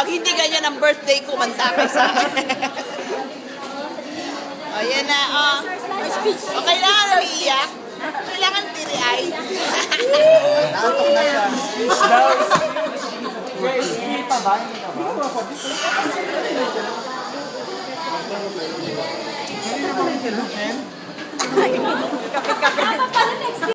Pag hindi ganyan ang birthday ko, manta ka sa akin. O, yan na, o. O, kailangan umiiyak. Kailangan tiri-ay. Nakatok na siya. Speech daw. Speech pa ba? Hindi ka ba? Kapit-kapit.